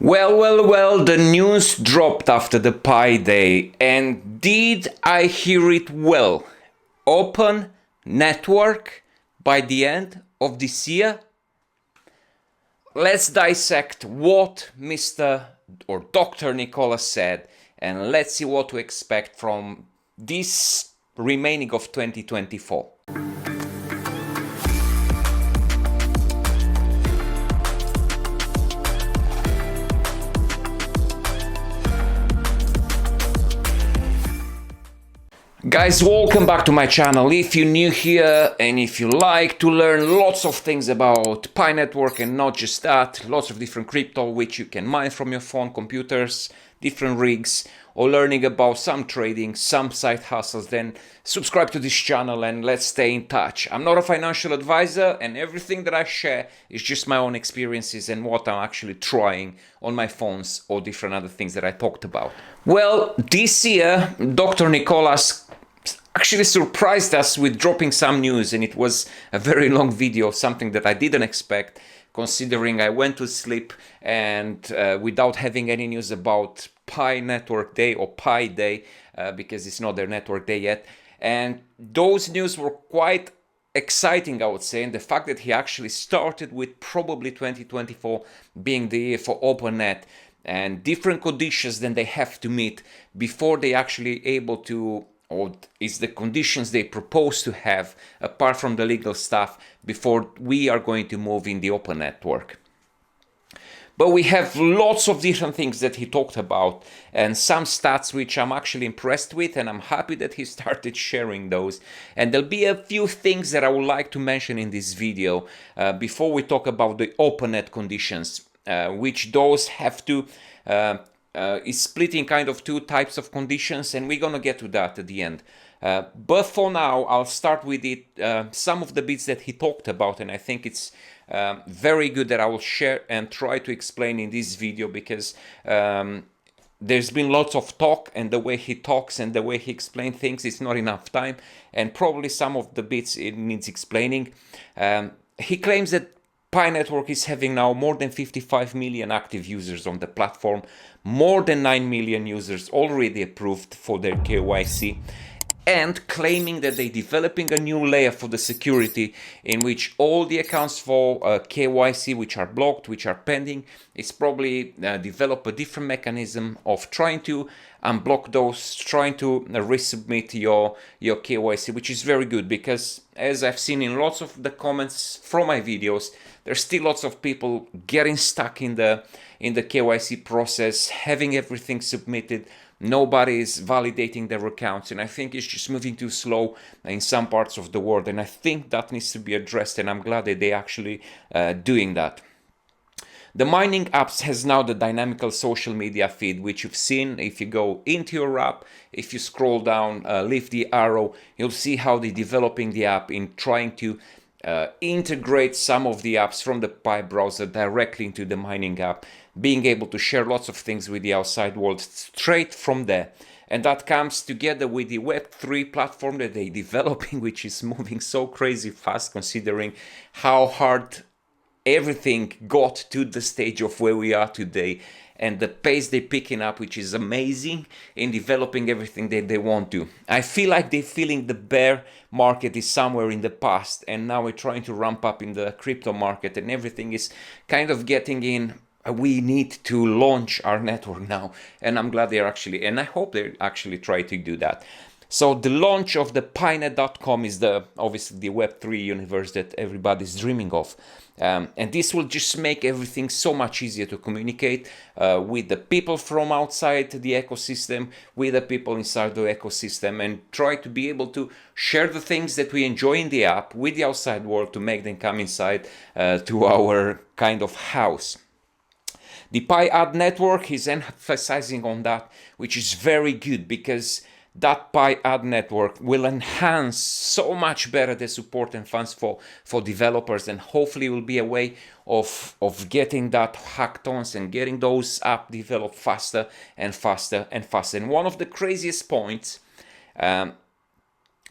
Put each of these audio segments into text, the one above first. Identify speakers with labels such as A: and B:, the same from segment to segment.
A: Well, the news dropped after the Pi Day, and did I hear it well? Open network by the end of this year? Let's dissect what Mr. or Dr. Nicolas said, and let's see what to expect from this remaining of 2024. Guys, welcome back to my channel. If you're new here and if you like to learn lots of things about Pi network and not just that, lots of different crypto which you can mine from your phone, computers, different rigs, or learning about some trading, some side hustles, then subscribe to this channel and let's stay in touch. I'm not a financial advisor and everything that I share is just my own experiences and what I'm actually trying on my phones or different other things that I talked about. Well, this year, Dr. Nicolas actually surprised us with dropping some news, and it was a very long video, something that I didn't expect, considering I went to sleep and without having any news about Pi Network Day or Pi Day, because it's not their network day yet. And those news were quite exciting, I would say, and the fact that he actually started with probably 2024 being the year for OpenNet and different conditions than they have to meet before they actually able to, or is the conditions they propose to have, apart from the legal stuff, before we are going to move in the open network. But we have lots of different things that he talked about and some stats which I'm actually impressed with, and I'm happy that he started sharing those. And there'll be a few things that I would like to mention in this video before we talk about the OpenNet conditions, which those have to is split in kind of two types of conditions, and we're gonna get to that at the end. But for now, I'll start with it, some of the bits that he talked about, and I think it's very good that I will share and try to explain in this video, because there's been lots of talk, and the way he talks and the way he explains things is not enough time, and probably some of the bits it needs explaining. He claims that Pi Network is having now more than 55 million active users on the platform, more than 9 million users already approved for their KYC, and claiming that they're developing a new layer for the security in which all the accounts for KYC which are blocked, which are pending, is probably develop a different mechanism of trying to unblock those, trying to resubmit your KYC, which is very good, because as I've seen in lots of the comments from my videos, there's still lots of people getting stuck in the KYC process, having everything submitted. Nobody is validating their accounts, and I think it's just moving too slow in some parts of the world, and I think that needs to be addressed, and I'm glad that they're actually doing that. The mining apps has now the dynamical social media feed, which you've seen if you go into your app. If you scroll down, lift the arrow, you'll see how they're developing the app in trying to integrate some of the apps from the Pi browser directly into the mining app, being able to share lots of things with the outside world straight from there. And that comes together with the Web3 platform that they're developing, which is moving so crazy fast, considering how hard everything got to the stage of where we are today, and the pace they're picking up, which is amazing, in developing everything that they want to. I feel like they're feeling the bear market is somewhere in the past, and now we're trying to ramp up in the crypto market, and everything is kind of getting in. We need to launch our network now, and I'm glad they're actually, and I hope they actually try to do that. So the launch of the Pinet.com is obviously the Web3 universe that everybody's dreaming of. And this will just make everything so much easier to communicate with the people from outside the ecosystem, with the people inside the ecosystem, and try to be able to share the things that we enjoy in the app with the outside world to make them come inside to our kind of house. The Pi Ad network is emphasizing on that, which is very good, because that Pi Ad network will enhance so much better the support and funds for developers, and hopefully will be a way of getting that hackathons and getting those apps developed faster and faster and faster. And one of the craziest points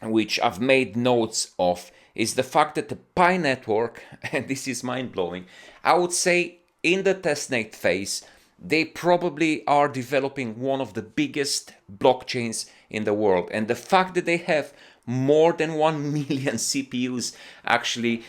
A: which I've made notes of is the fact that the Pi network, and this is mind-blowing, I would say in the testnet phase, they probably are developing one of the biggest blockchains in the world. And the fact that they have more than 1 million CPUs actually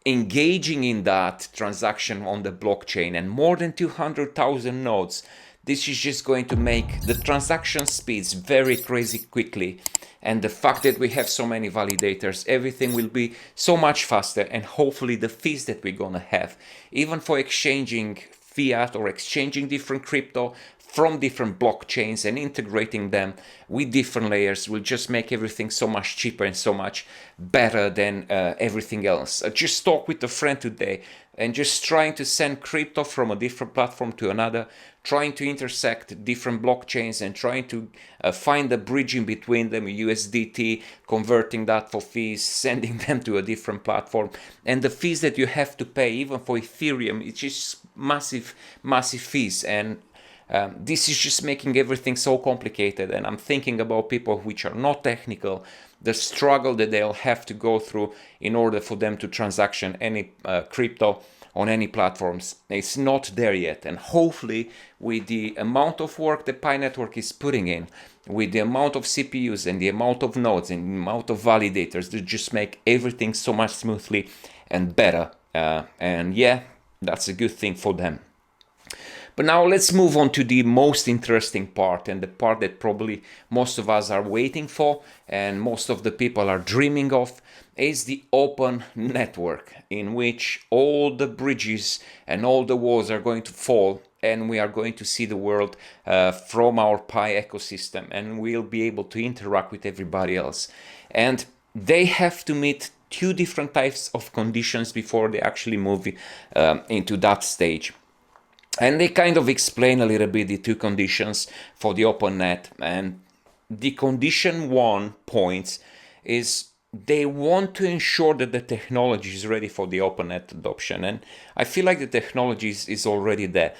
A: engaging in that transaction on the blockchain and more than 200,000 nodes, this is just going to make the transaction speeds very crazy quickly. And the fact that we have so many validators, everything will be so much faster, and hopefully the fees that we're gonna have, even for exchanging fiat or exchanging different crypto from different blockchains and integrating them with different layers, will just make everything so much cheaper and so much better than everything else. I just talked with a friend today and just trying to send crypto from a different platform to another, trying to intersect different blockchains and trying to find a bridge in between them, USDT, converting that for fees, sending them to a different platform. And the fees that you have to pay, even for Ethereum, it's just massive, massive fees. And this is just making everything so complicated. And I'm thinking about people which are not technical, the struggle that they'll have to go through in order for them to transaction any crypto on any platforms. It's not there yet. And hopefully with the amount of work the Pi network is putting in, with the amount of CPUs and the amount of nodes and the amount of validators, they just make everything so much smoothly and better. And yeah, that's a good thing for them. But now let's move on to the most interesting part, and the part that probably most of us are waiting for and most of the people are dreaming of, is the open network, in which all the bridges and all the walls are going to fall, and we are going to see the world from our Pi ecosystem, and we'll be able to interact with everybody else. And they have to meet two different types of conditions before they actually move into that stage. And they kind of explain a little bit the two conditions for the open net. And the condition 1 point is they want to ensure that the technology is ready for the open net adoption. And I feel like the technology is already there.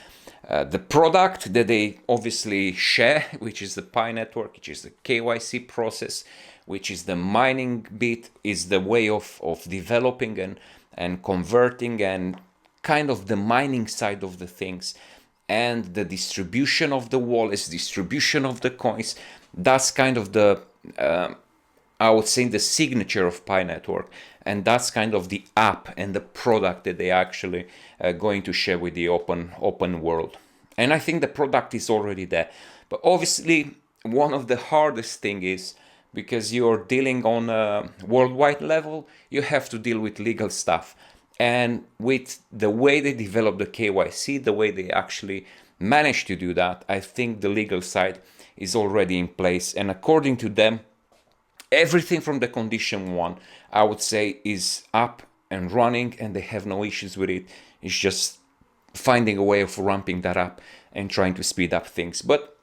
A: The product that they obviously share, which is the Pi network, which is the KYC process, which is the mining bit, is the way of developing and converting and kind of the mining side of the things, and the distribution of the wallets, distribution of the coins. That's kind of the I would say the signature of Pi network, and that's kind of the app and the product that they actually going to share with the open world. And I think the product is already there, but obviously one of the hardest thing is, because you're dealing on a worldwide level, you have to deal with legal stuff. And with the way they develop the KYC, the way they actually manage to do that, I think the legal side is already in place. And according to them, everything from the condition 1, I would say, is up and running, and they have no issues with it. It's just finding a way of ramping that up and trying to speed up things. But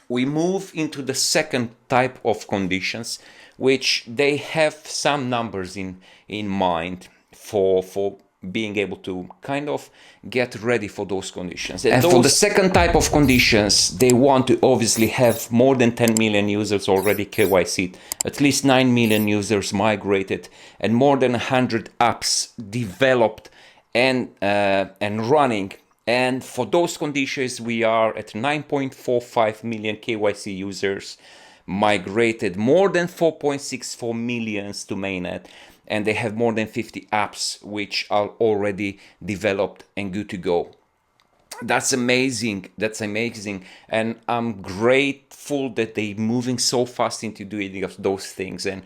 A: we move into the second type of conditions, which they have some numbers in mind for being able to kind of get ready for those conditions. And for the second type of conditions, they want to obviously have more than 10 million users already KYC'd, at least 9 million users migrated, and more than 100 apps developed and running. And for those conditions, we are at 9.45 million KYC users migrated, more than 4.64 millions to mainnet, and they have more than 50 apps which are already developed and good to go. That's amazing. That's amazing. And I'm grateful that they're moving so fast into doing those things. And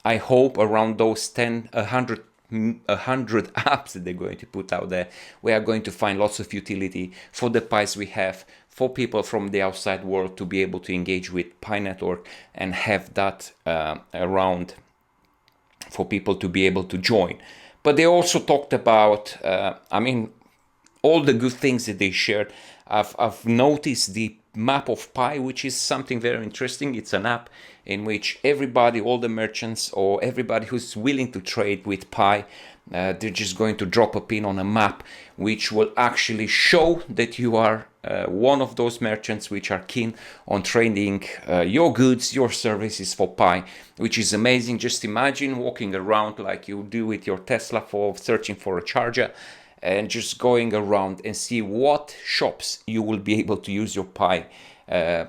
A: I hope around those 100 apps that they're going to put out there, we are going to find lots of utility for the Pis we have, for people from the outside world to be able to engage with Pi network and have that around for people to be able to join. But they also talked about, all the good things that they shared. I've noticed the map of Pi, which is something very interesting. It's an app in which everybody, all the merchants or everybody who's willing to trade with Pi, they're just going to drop a pin on a map, which will actually show that you are one of those merchants which are keen on trading your goods, your services for Pi, which is amazing. Just imagine walking around like you do with your Tesla for searching for a charger, and just going around and see what shops you will be able to use your Pi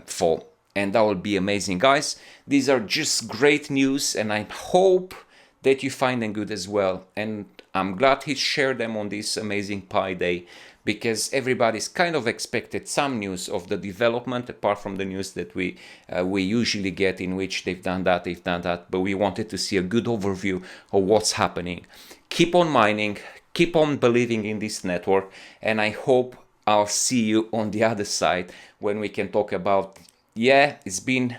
A: for. And that will be amazing, guys. These are just great news, and I hope that you find them good as well. And I'm glad he shared them on this amazing Pi Day, because everybody's kind of expected some news of the development, apart from the news that we usually get, in which they've done that, but we wanted to see a good overview of what's happening. Keep on mining, keep on believing in this network, and I hope I'll see you on the other side when we can talk about, yeah, it's been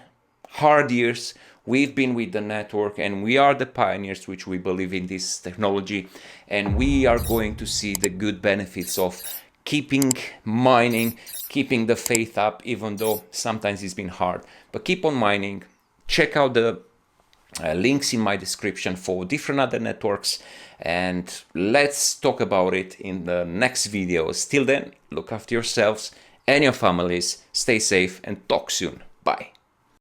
A: hard years. We've been with the network, and we are the pioneers, which we believe in this technology, and we are going to see the good benefits of keeping mining, keeping the faith up, even though sometimes it's been hard. But keep on mining. Check out the links in my description for different other networks, and let's talk about it in the next videos. Till then, look after yourselves and your families, stay safe, and talk soon. Bye.